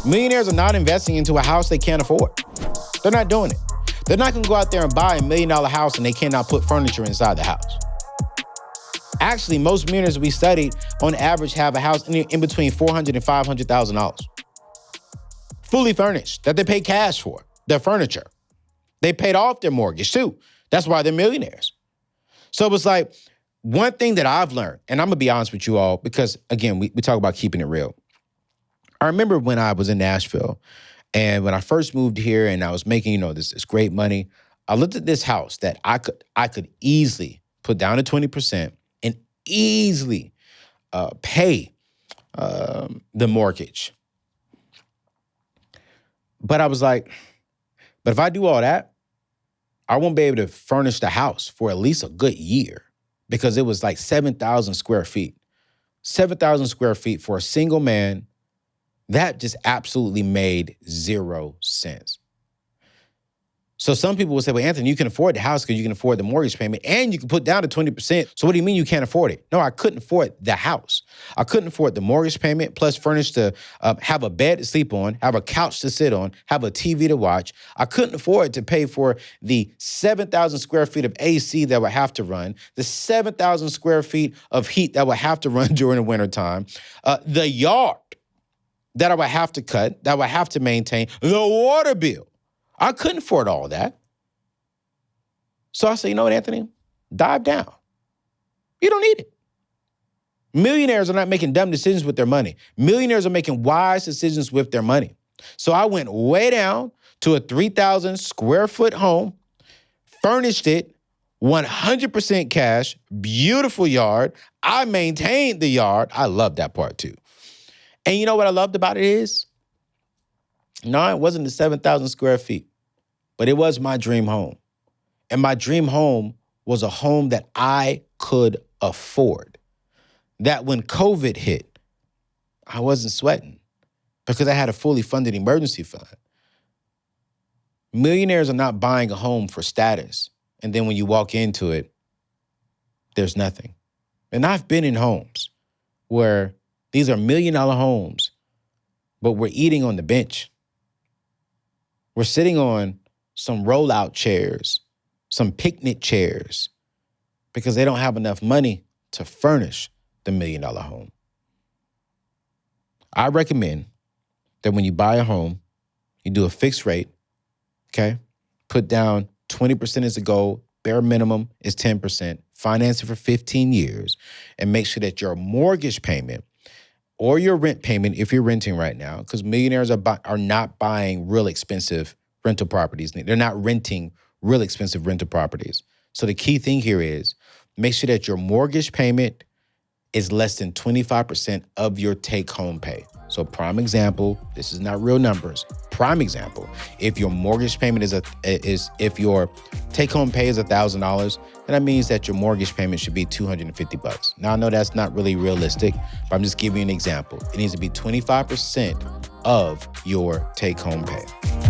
Millionaires are not investing into a house they can't afford. They're not doing it. They're not going to go out there and buy $1 million house and they cannot put furniture inside the house. Actually, most millionaires we studied on average have a house in between $400,000 and $500,000. Fully furnished, that they pay cash for, their furniture. They paid off their mortgage too. That's why they're millionaires. So it was like, one thing that I've learned, and I'm going to be honest with you all, because again, we talk about keeping it real. I remember when I was in Nashville and when I first moved here and I was making, this great money, I looked at this house that I could easily put down to 20% and easily pay the mortgage. But I was like, but if I do all that, I won't be able to furnish the house for at least a good year because it was like 7,000 square feet. 7,000 square feet for a single man, that just absolutely made zero sense. So some people will say, well, Anthony, you can afford the house because you can afford the mortgage payment and you can put down to 20%. So what do you mean you can't afford it? No, I couldn't afford the house. I couldn't afford the mortgage payment, plus furnish to have a bed to sleep on, have a couch to sit on, have a TV to watch. I couldn't afford to pay for the 7,000 square feet of AC that would have to run, the 7,000 square feet of heat that would have to run during the wintertime, the yard that I would have to cut, that I would have to maintain, the water bill. I couldn't afford all that. So I said, you know what, Anthony? Dive down. You don't need it. Millionaires are not making dumb decisions with their money. Millionaires are making wise decisions with their money. So I went way down to a 3,000 square foot home, furnished it, 100% cash, beautiful yard. I maintained the yard. I love that part too. And you know what I loved about it is? No, it wasn't the 7,000 square feet, but it was my dream home. And my dream home was a home that I could afford. That when COVID hit, I wasn't sweating because I had a fully funded emergency fund. Millionaires are not buying a home for status. And then when you walk into it, there's nothing. And I've been in homes where these are $1 million homes, but we're eating on the bench. We're sitting on some rollout chairs, some picnic chairs, because they don't have enough money to furnish the $1 million home. I recommend that when you buy a home, you do a fixed rate, okay? Put down 20% as a goal, bare minimum is 10%, finance it for 15 years, and make sure that your mortgage payment or your rent payment, if you're renting right now, because millionaires are not buying real expensive rental properties. They're not renting real expensive rental properties. So the key thing here is make sure that your mortgage payment is less than 25% of your take-home pay. So prime example, this is not real numbers. Prime example, if your mortgage payment if your take-home pay is $1,000, then that means that your mortgage payment should be $250. Now I know that's not really realistic, but I'm just giving you an example. It needs to be 25% of your take-home pay.